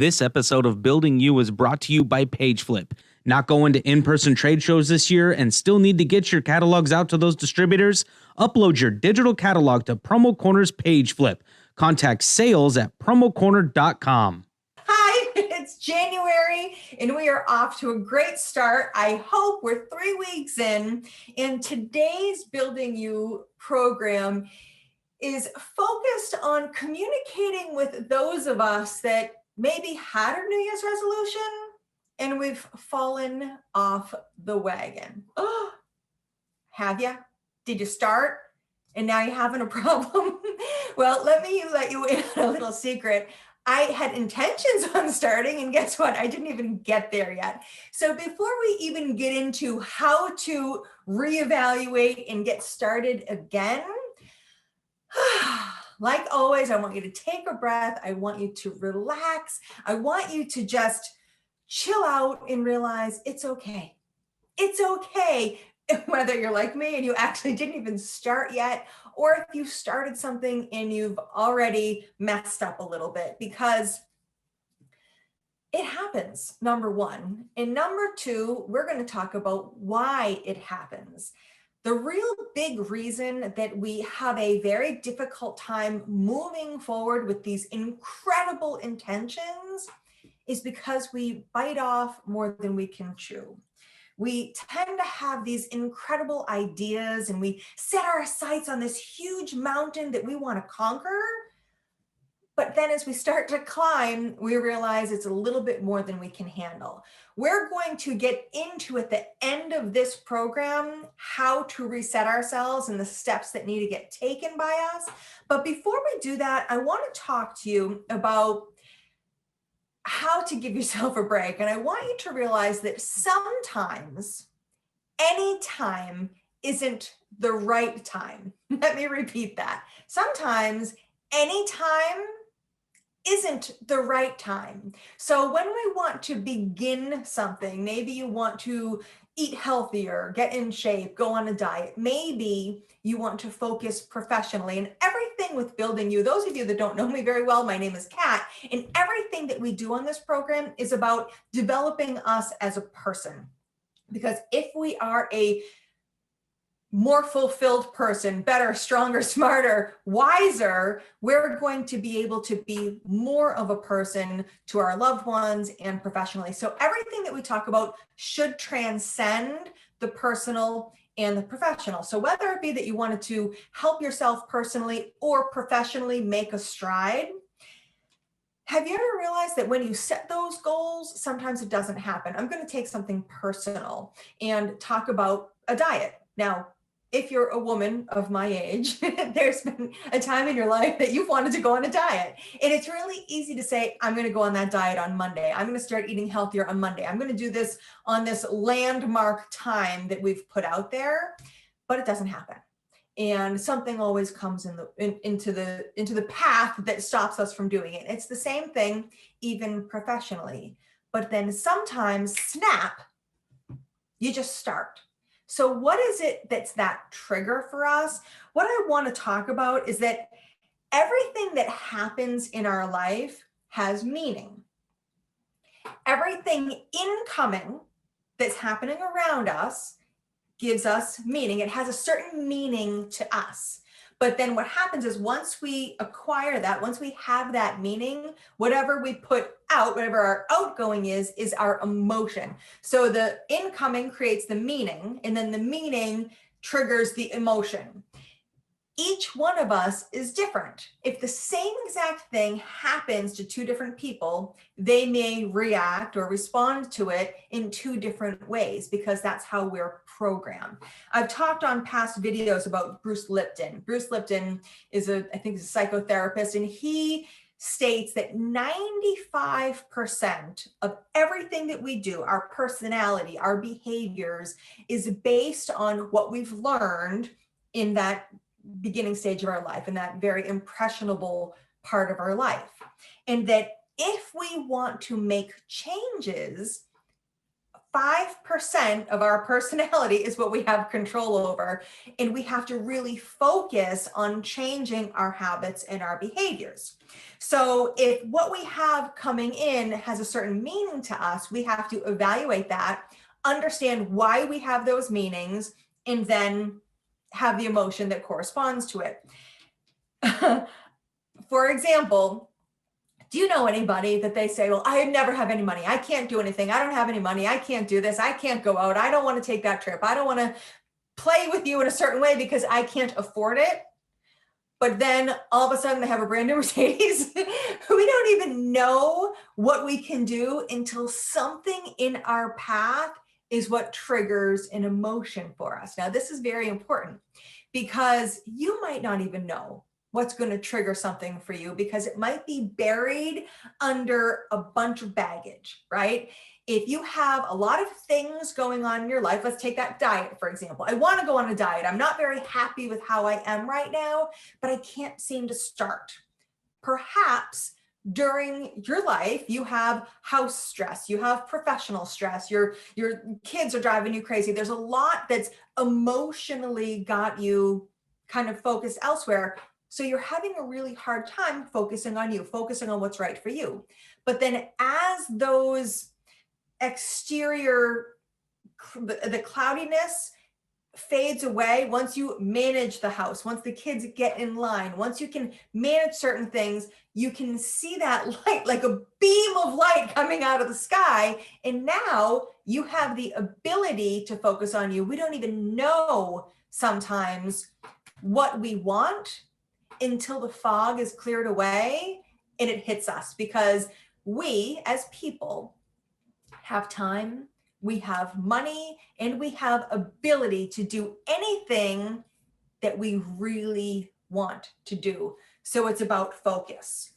This episode of Building You is brought to you by PageFlip. Not going to in-person trade shows this year and still need to get your catalogs out to those distributors? Upload your digital catalog to Promo Corner's PageFlip. Contact sales at promocorner.com. Hi, it's January and we are off to a great start. I hope we're 3 weeks in, and today's Building You program is focused on communicating with those of us that maybe had a New Year's resolution and we've fallen off the wagon. Oh, have you? Did you start and now you're having a problem? Well, let you in on a little secret. I had intentions on starting, and guess what? I didn't even get there yet. So before we even get into how to reevaluate and get started again, like always, I want you to take a breath. I want you to relax. I want you to just chill out and realize it's okay. It's okay, whether you're like me and you actually didn't even start yet, or if you started something and you've already messed up a little bit, because it happens, number one. And number two, we're going to talk about why it happens. The real big reason that we have a very difficult time moving forward with these incredible intentions is because we bite off more than we can chew. We tend to have these incredible ideas and we set our sights on this huge mountain that we want to conquer. But then as we start to climb, we realize it's a little bit more than we can handle. We're going to get into at the end of this program how to reset ourselves and the steps that need to get taken by us. But before we do that, I want to talk to you about how to give yourself a break. And I want you to realize that sometimes any time isn't the right time. Let me repeat that. Sometimes any time isn't the right time. So when we want to begin something, maybe you want to eat healthier, get in shape, go on a diet. Maybe you want to focus professionally, and everything with Building You. Those of you that don't know me very well, my name is Kat, and everything that we do on this program is about developing us as a person. Because if we are a more fulfilled person, better, stronger, smarter, wiser, we're going to be able to be more of a person to our loved ones and professionally. So everything that we talk about should transcend the personal and the professional. So whether it be that you wanted to help yourself personally or professionally make a stride, have you ever realized that when you set those goals, sometimes it doesn't happen? I'm going to take something personal and talk about a diet. Now, if you're a woman of my age, there's been a time in your life that you've wanted to go on a diet. And it's really easy to say, I'm going to go on that diet on Monday. I'm going to start eating healthier on Monday. I'm going to do this on this landmark time that we've put out there, but it doesn't happen. And something always comes into the path that stops us from doing it. It's the same thing, even professionally. But then sometimes, snap, you just start. So what is it that's that trigger for us? What I want to talk about is that everything that happens in our life has meaning. Everything incoming that's happening around us gives us meaning. It has a certain meaning to us. But then what happens is once we acquire that, once we have that meaning, whatever we put out, whatever our outgoing is our emotion. So the incoming creates the meaning, and then the meaning triggers the emotion. Each one of us is different. If the same exact thing happens to two different people, they may react or respond to it in two different ways because that's how we're programmed. I've talked on past videos about Bruce Lipton. Bruce Lipton is I think he's a psychotherapist, and he states that 95% of everything that we do, our personality, our behaviors, is based on what we've learned in that beginning stage of our life, in that very impressionable part of our life. And that if we want to make changes 5% of our personality is what we have control over, and we have to really focus on changing our habits and our behaviors. So if what we have coming in has a certain meaning to us, we have to evaluate that, understand why we have those meanings, and then have the emotion that corresponds to it. For example, do you know anybody that they say, well, I never have any money. I can't do anything. I don't have any money. I can't do this. I can't go out. I don't want to take that trip. I don't want to play with you in a certain way because I can't afford it. But then all of a sudden they have a brand new Mercedes. We don't even know what we can do until something in our path is what triggers an emotion for us. Now, this is very important because you might not even know what's going to trigger something for you because it might be buried under a bunch of baggage, right? If you have a lot of things going on in your life, let's take that diet, for example. I want to go on a diet. I'm not very happy with how I am right now, but I can't seem to start. Perhaps during your life, you have house stress, you have professional stress, your kids are driving you crazy. There's a lot that's emotionally got you kind of focused elsewhere. So you're having a really hard time focusing on you, focusing on what's right for you. But then as those exterior, the cloudiness fades away, once you manage the house, once the kids get in line, once you can manage certain things, you can see that light, like a beam of light coming out of the sky. And now you have the ability to focus on you. We don't even know sometimes what we want until the fog is cleared away and it hits us, because we as people have time, we have money, and we have ability to do anything that we really want to do. So it's about focus.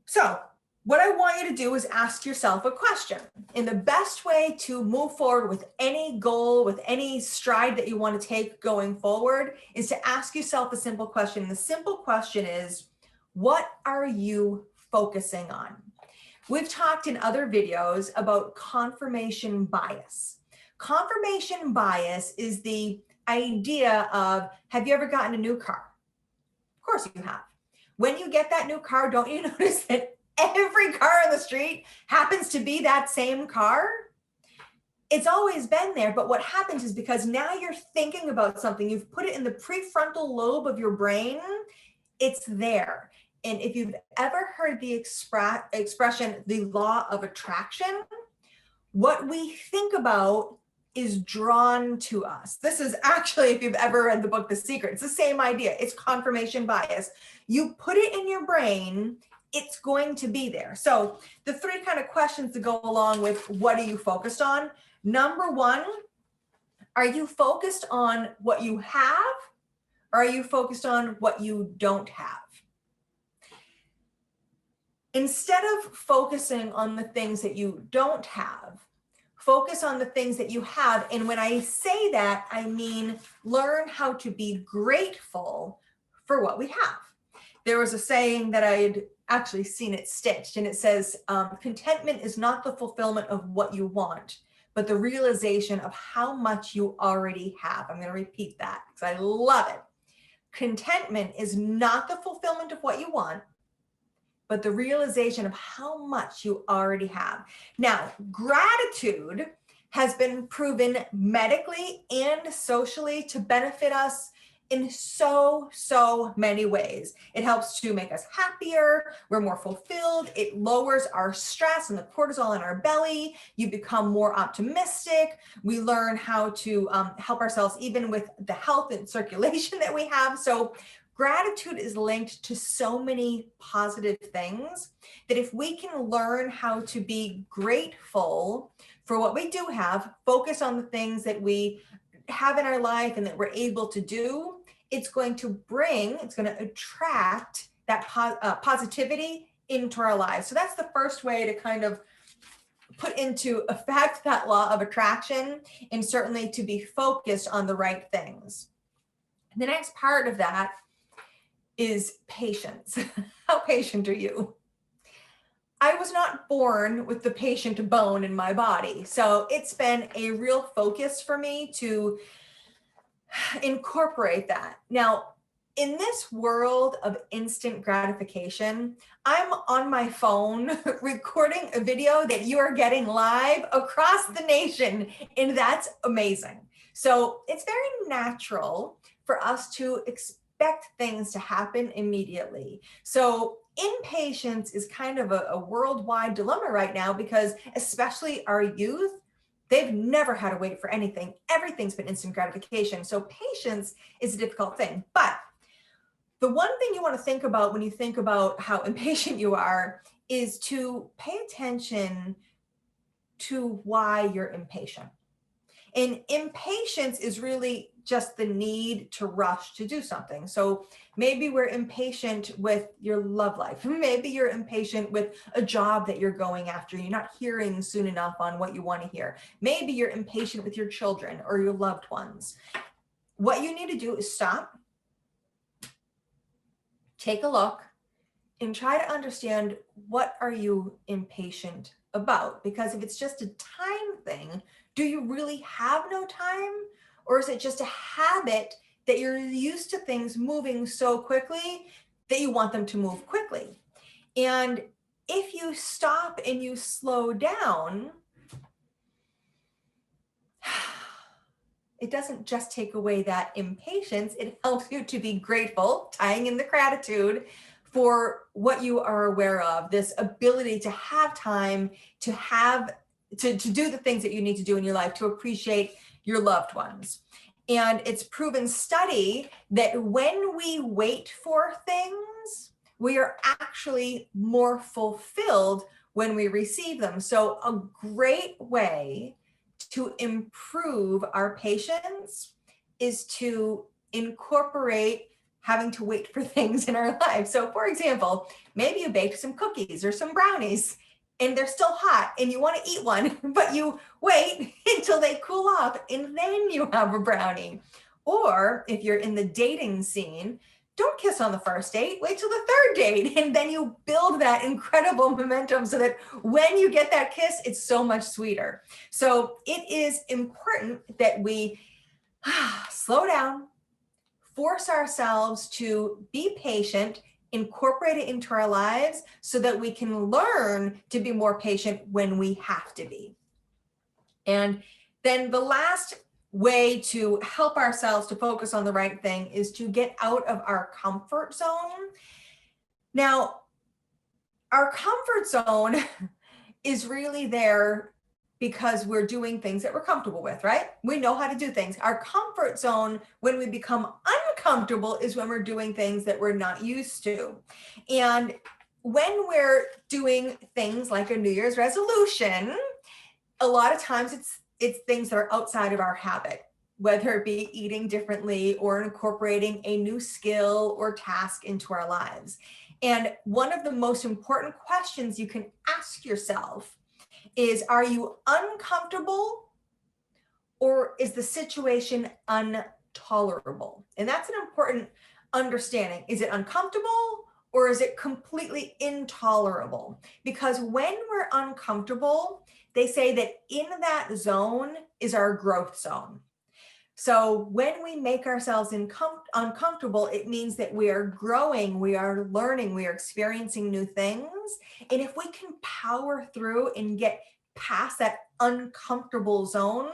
So what I want you to do is ask yourself a question. And the best way to move forward with any goal, with any stride that you want to take going forward, is to ask yourself a simple question. The simple question is, what are you focusing on? We've talked in other videos about confirmation bias. Confirmation bias is the idea of, have you ever gotten a new car? Of course you have. When you get that new car, don't you notice that every car on the street happens to be that same car? It's always been there, but what happens is because now you're thinking about something, you've put it in the prefrontal lobe of your brain, it's there. And if you've ever heard the expression, the law of attraction, what we think about is drawn to us. This is actually, if you've ever read the book, The Secret, it's the same idea. It's confirmation bias. You put it in your brain, it's going to be there. So the three kind of questions to go along with what are you focused on? Number one, are you focused on what you have, or are you focused on what you don't have? Instead of focusing on the things that you don't have, focus on the things that you have. And when I say that, I mean, learn how to be grateful for what we have. There was a saying that I had actually seen it stitched, and it says, contentment is not the fulfillment of what you want, but the realization of how much you already have. I'm going to repeat that because I love it. Contentment is not the fulfillment of what you want, but the realization of how much you already have. Now, gratitude has been proven medically and socially to benefit us in so many ways. It helps to make us happier, we're more fulfilled, it lowers our stress and the cortisol in our belly, you become more optimistic, we learn how to help ourselves even with the health and circulation that we have. So gratitude is linked to so many positive things that if we can learn how to be grateful for what we do have, focus on the things that we have in our life and that we're able to do, it's going to attract that positivity into our lives. So that's the first way to kind of put into effect that law of attraction, and certainly to be focused on the right things. The next part of that is patience. How patient are you? I was not born with the patient bone in my body. So it's been a real focus for me to incorporate that. Now, in this world of instant gratification, I'm on my phone recording a video that you are getting live across the nation, and that's amazing. So it's very natural for us to expect things to happen immediately. So impatience is kind of a worldwide dilemma right now, because especially our youth, they've never had to wait for anything. Everything's been instant gratification. So patience is a difficult thing. But the one thing you want to think about when you think about how impatient you are is to pay attention to why you're impatient. And impatience is really just the need to rush to do something. So maybe we're impatient with your love life. Maybe you're impatient with a job that you're going after. You're not hearing soon enough on what you want to hear. Maybe you're impatient with your children or your loved ones. What you need to do is stop, take a look, and try to understand, what are you impatient about? Because if it's just a time thing, do you really have no time? Or is it just a habit that you're used to things moving so quickly that you want them to move quickly? And if you stop and you slow down, it doesn't just take away that impatience, it helps you to be grateful, tying in the gratitude for what you are aware of, this ability to have time, to do the things that you need to do in your life, to appreciate your loved ones. And it's proven study that when we wait for things, we are actually more fulfilled when we receive them. So a great way to improve our patience is to incorporate having to wait for things in our lives. So for example, maybe you baked some cookies or some brownies and they're still hot and you want to eat one, but you wait until they cool off and then you have a brownie. Or if you're in the dating scene, don't kiss on the first date, wait till the third date. And then you build that incredible momentum so that when you get that kiss, it's so much sweeter. So it is important that we slow down, force ourselves to be patient, incorporate it into our lives so that we can learn to be more patient when we have to be. And then the last way to help ourselves to focus on the right thing is to get out of our comfort zone. Now, our comfort zone is really there because we're doing things that we're comfortable with, right? We know how to do things. Our comfort zone, when we become uncomfortable, is when we're doing things that we're not used to. And when we're doing things like a New Year's resolution, a lot of times it's things that are outside of our habit, whether it be eating differently or incorporating a new skill or task into our lives. And one of the most important questions you can ask yourself is, are you uncomfortable or is the situation intolerable? And that's an important understanding. Is it uncomfortable or is it completely intolerable? Because when we're uncomfortable, they say that in that zone is our growth zone. So when we make ourselves uncomfortable, it means that we are growing, we are learning, we are experiencing new things. And if we can power through and get past that uncomfortable zone,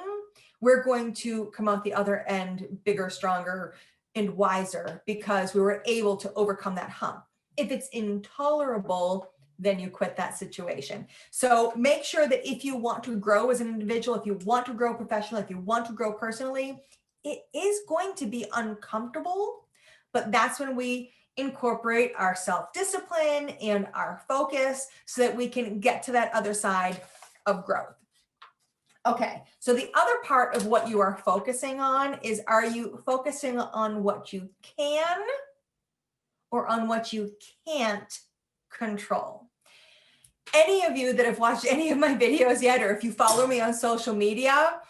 we're going to come out the other end bigger, stronger, and wiser because we were able to overcome that hump. If it's intolerable, then you quit that situation. So make sure that if you want to grow as an individual, if you want to grow professionally, if you want to grow personally, it is going to be uncomfortable, but that's when we incorporate our self-discipline and our focus so that we can get to that other side of growth. Okay, so the other part of what you are focusing on is, are you focusing on what you can or on what you can't control? Any of you that have watched any of my videos yet, or if you follow me on social media,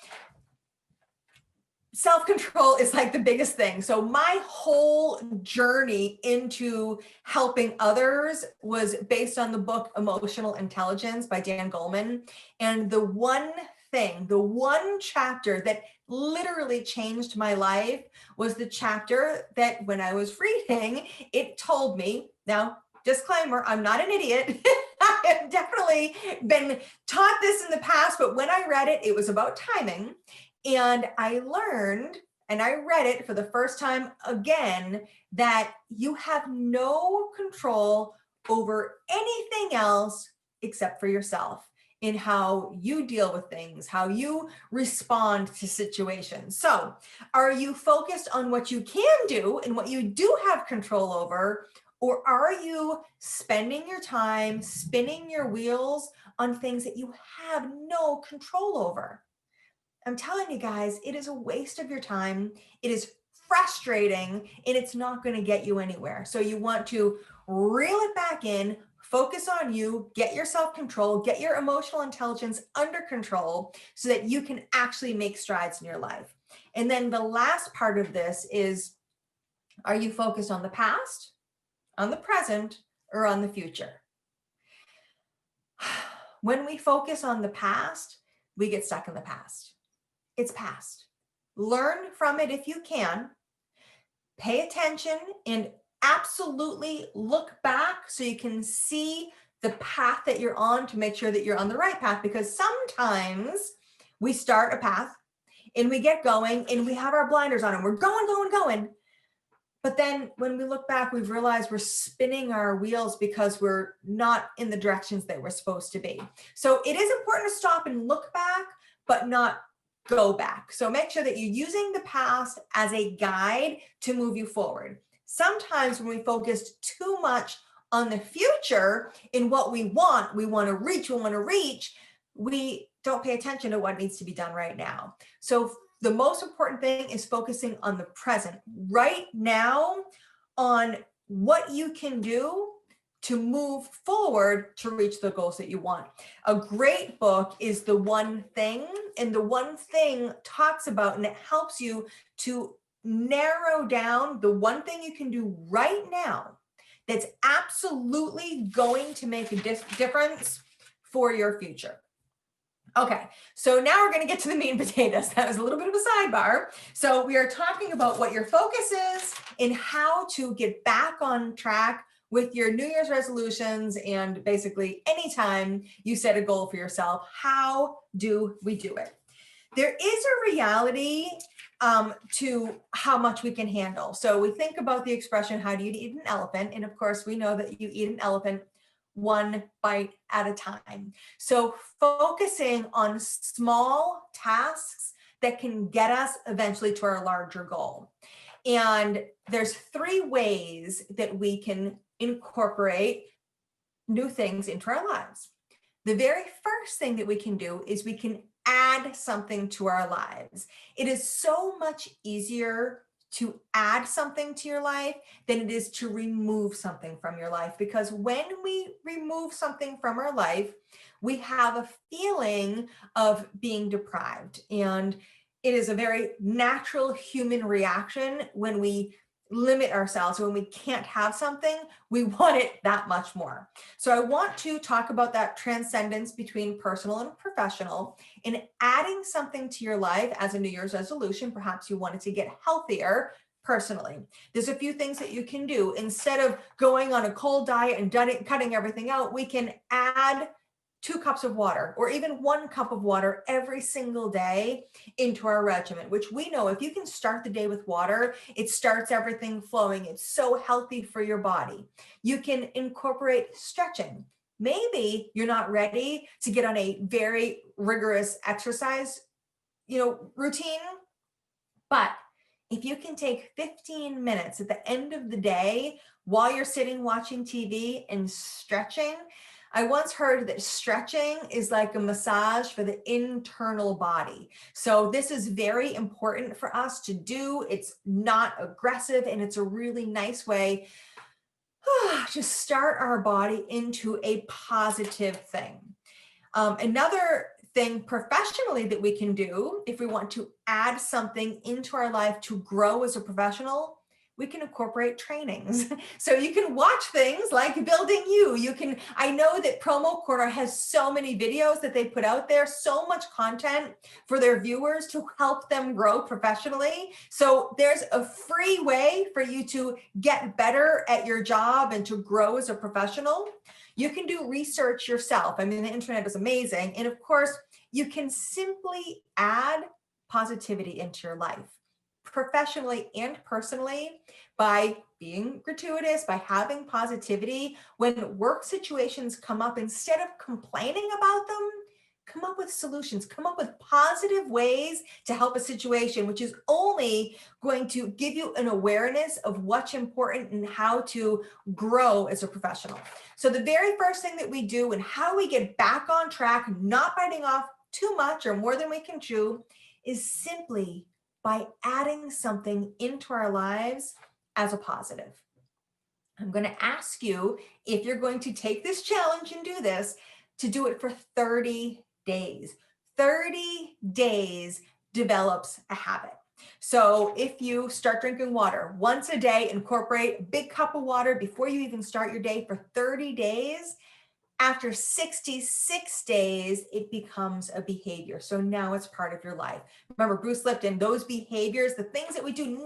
self-control is like the biggest thing. So my whole journey into helping others was based on the book Emotional Intelligence by Dan Goleman. And the one chapter that literally changed my life was the chapter that when I was reading, it told me, now disclaimer, I'm not an idiot. I have definitely been taught this in the past, but when I read it, it was about timing. And I learned, and I read it for the first time again, that you have no control over anything else except for yourself in how you deal with things, how you respond to situations. So are you focused on what you can do and what you do have control over? Or are you spending your time spinning your wheels on things that you have no control over? I'm telling you guys, it is a waste of your time. It is frustrating and it's not going to get you anywhere. So you want to reel it back in, focus on you, get your self-control, get your emotional intelligence under control so that you can actually make strides in your life. And then the last part of this is, are you focused on the past, on the present, or on the future? When we focus on the past, we get stuck in the past. It's past. Learn from it if you can. Pay attention and absolutely look back so you can see the path that you're on to make sure that you're on the right path, because sometimes we start a path and we get going and we have our blinders on and we're going. But then when we look back, we've realized we're spinning our wheels because we're not in the directions that we're supposed to be. So it is important to stop and look back, but not go back. So make sure that you're using the past as a guide to move you forward. Sometimes when we focus too much on the future in what we want to reach, we don't pay attention to what needs to be done right now. So the most important thing is focusing on the present right now, on what you can do to move forward to reach the goals that you want. A great book is The One Thing, and The One Thing talks about, and it helps you to narrow down the one thing you can do right now that's absolutely going to make a difference for your future. Okay, so now we're going to get to the meat and potatoes. That was a little bit of a sidebar. So we are talking about what your focus is and how to get back on track with your New Year's resolutions, and basically anytime you set a goal for yourself, how do we do it? There is a reality to how much we can handle. So we think about the expression, how do you eat an elephant? And of course, we know that you eat an elephant one bite at a time. So focusing on small tasks that can get us eventually to our larger goal. And there's 3 ways that we can incorporate new things into our lives. The very first thing that we can do is we can add something to our lives. It is so much easier to add something to your life than it is to remove something from your life, because when we remove something from our life, we have a feeling of being deprived. And it is a very natural human reaction when we limit ourselves. When we can't have something, we want it that much more. So I want to talk about that transcendence between personal and professional, and adding something to your life as a New Year's resolution. Perhaps you wanted to get healthier personally. There's a few things that you can do. Instead of going on a cold diet and cutting everything out, we can add 2 cups of water or even 1 cup of water every single day into our regimen, which we know if you can start the day with water, it starts everything flowing. It's so healthy for your body. You can incorporate stretching. Maybe you're not ready to get on a very rigorous exercise, routine, but if you can take 15 minutes at the end of the day while you're sitting watching TV and stretching. I once heard that stretching is like a massage for the internal body. So this is very important for us to do. It's not aggressive, and it's a really nice way to start our body into a positive thing. Another thing professionally that we can do if we want to add something into our life to grow as a professional, we can incorporate trainings. So you can watch things like buildingU. I know that Promo Corner has so many videos that they put out there, so much content for their viewers to help them grow professionally. So there's a free way for you to get better at your job and to grow as a professional. You can do research yourself. I mean, the internet is amazing. And of course, you can simply add positivity into your life, professionally and personally, by being gratuitous, by having positivity. When work situations come up, instead of complaining about them, come up with solutions, come up with positive ways to help a situation, which is only going to give you an awareness of what's important and how to grow as a professional. So the very first thing that we do and how we get back on track, not biting off too much or more than we can chew, is simply by adding something into our lives as a positive. I'm going to ask you, if you're going to take this challenge and do this, to do it for 30 days. 30 days develops a habit. So if you start drinking water once a day, incorporate a big cup of water before you even start your day for 30 days. After 66 days, it becomes a behavior. So now it's part of your life. Remember, Bruce Lipton, those behaviors, the things that we do,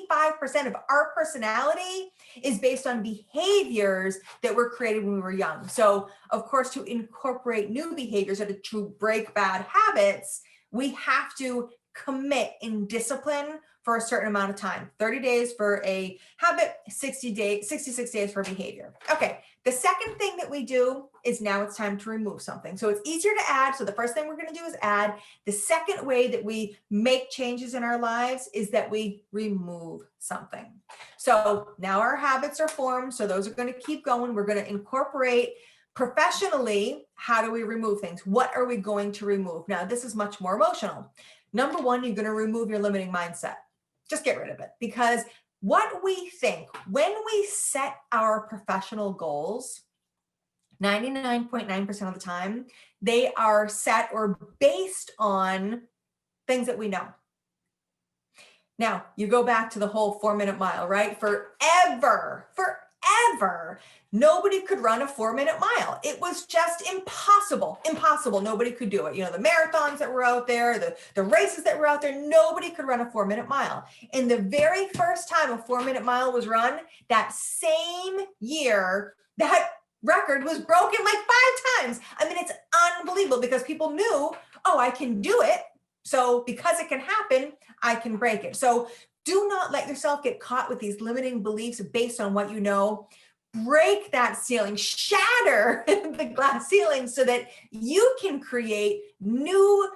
95% of our personality is based on behaviors that were created when we were young. So of course, to incorporate new behaviors or to break bad habits, we have to commit in discipline for a certain amount of time. 30 days for a habit, 66 days for behavior. Okay, the second thing that we do is now it's time to remove something. So it's easier to add. So the first thing we're going to do is add. The second way that we make changes in our lives is that we remove something. So now our habits are formed. So those are going to keep going. We're going to incorporate professionally. How do we remove things? What are we going to remove? Now, this is much more emotional. Number one, you're going to remove your limiting mindset. Just get rid of it, because what we think when we set our professional goals, 99.9% of the time, they are set or based on things that we know. Now, you go back to the whole 4-minute mile, right? Forever, nobody could run a 4-minute mile. It was just impossible. Nobody could do it. You know, the marathons that were out there, the races that were out there, nobody could run a 4-minute mile. And the very first time a 4-minute mile was run, that same year, that record was broken like 5 times. I mean, it's unbelievable, because people knew, oh, I can do it. So because it can happen, I can break it. So do not let yourself get caught with these limiting beliefs based on what you know. Break that ceiling, shatter the glass ceiling so that you can create new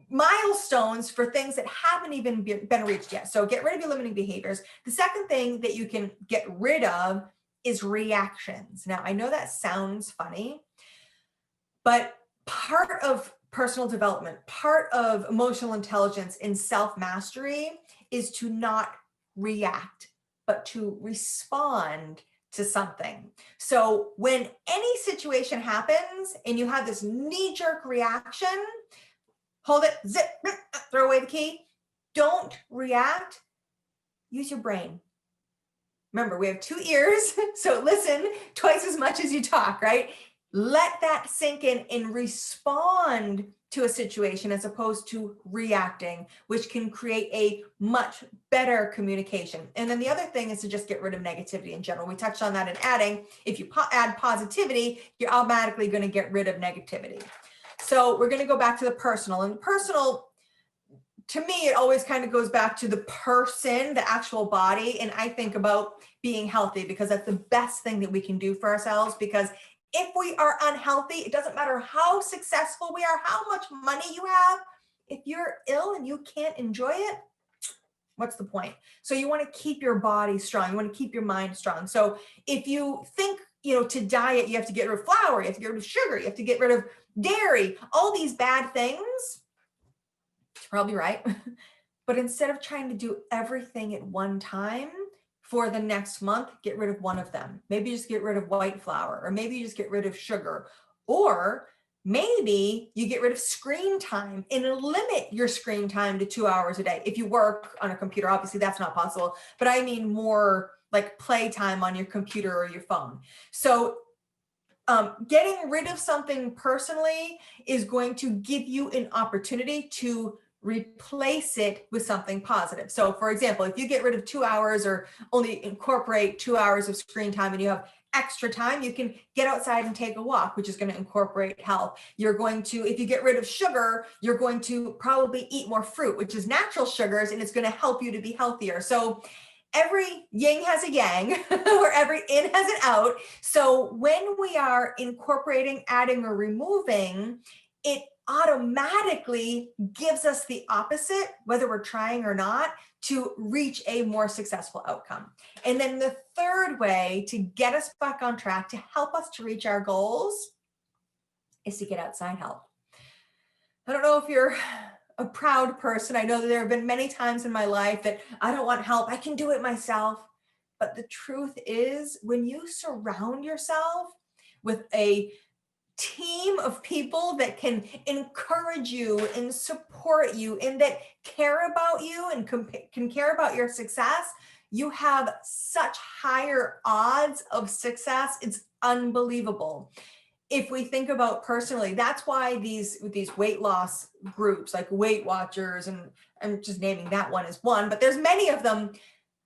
milestones for things that haven't even been reached yet. So get rid of your limiting behaviors. The second thing that you can get rid of is reactions. Now, I know that sounds funny, but part of personal development, part of emotional intelligence and self-mastery is to not react, but to respond to something. So when any situation happens and you have this knee-jerk reaction, hold it, zip, throw away the key. Don't react. Use your brain. Remember, we have 2 ears, so listen twice as much as you talk, right? Let that sink in and respond to a situation as opposed to reacting, which can create a much better communication. And then the other thing is to just get rid of negativity in general. We touched on that in adding. If you add positivity, you're automatically going to get rid of negativity. So we're going to go back to the personal. And personal, to me, it always kind of goes back to the person, the actual body. And I think about being healthy, because that's the best thing that we can do for ourselves. Because if we are unhealthy, it doesn't matter how successful we are, how much money you have. If you're ill and you can't enjoy it, what's the point? So you want to keep your body strong. You want to keep your mind strong. So if you think, to diet, you have to get rid of flour, you have to get rid of sugar, you have to get rid of dairy, all these bad things, it's probably right. But instead of trying to do everything at one time, for the next month, get rid of one of them. Maybe just get rid of white flour, or maybe you just get rid of sugar, or Maybe you get rid of screen time and limit your screen time to 2 hours a day. If you work on a computer, obviously that's not possible, but I mean more like play time on your computer or your phone. So getting rid of something personally is going to give you an opportunity to replace it with something positive. So for example, if you get rid of 2 hours or only incorporate 2 hours of screen time and you have extra time, you can get outside and take a walk, which is going to incorporate health. You're going to, if you get rid of sugar, you're going to probably eat more fruit, which is natural sugars, and it's going to help you to be healthier. So every yin has a yang, or every in has an out. So when we are incorporating, adding, or removing, it automatically gives us the opposite, whether we're trying or not, to reach a more successful outcome. And then the third way to get us back on track, to help us to reach our goals, is to get outside help. I don't know if you're a proud person. I know that there have been many times in my life that I don't want help. I can do it myself. But the truth is, when you surround yourself with a team of people that can encourage you and support you and that care about you and can care about your success, you have such higher odds of success. It's unbelievable. If we think about personally, that's why these weight loss groups like Weight Watchers, and I'm just naming that one as one, but there's many of them.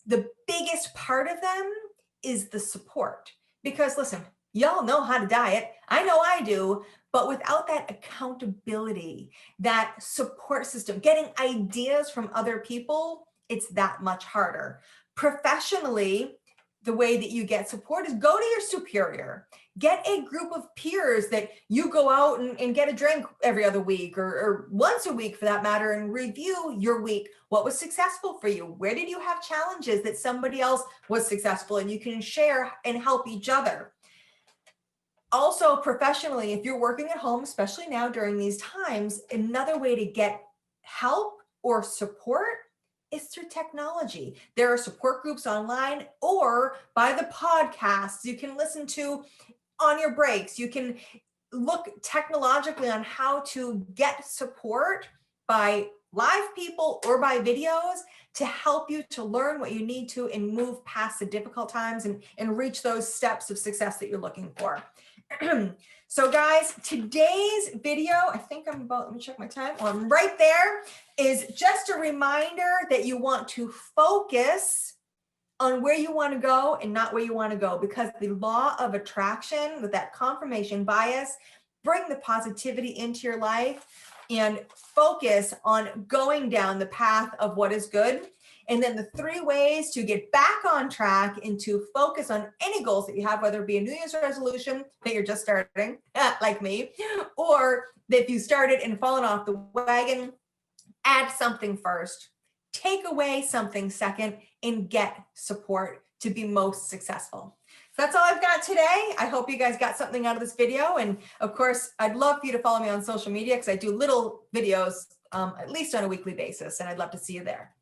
The biggest part of them is the support. Because listen, y'all know how to diet. I know I do. But without that accountability, that support system, getting ideas from other people, it's that much harder. Professionally, the way that you get support is go to your superior. Get a group of peers that you go out and get a drink every other week or once a week for that matter, and review your week. What was successful for you? Where did you have challenges that somebody else was successful, and you can share and help each other? Also, professionally, if you're working at home, especially now during these times, another way to get help or support is through technology. There are support groups online or by the podcasts you can listen to on your breaks. You can look technologically on how to get support by live people or by videos to help you to learn what you need to and move past the difficult times and reach those steps of success that you're looking for. So guys, today's video, I think I'm about, let me check my time. Oh, I'm right there, is just a reminder that you want to focus on where you want to go and not where you want to go, because the law of attraction with that confirmation bias, bring the positivity into your life and focus on going down the path of what is good. And then the 3 ways to get back on track and to focus on any goals that you have, whether it be a New Year's resolution that you're just starting, like me, or that if you started and fallen off the wagon, add something first, take away something second, and get support to be most successful. So that's all I've got today. I hope you guys got something out of this video. And of course, I'd love for you to follow me on social media because I do little videos at least on a weekly basis, and I'd love to see you there.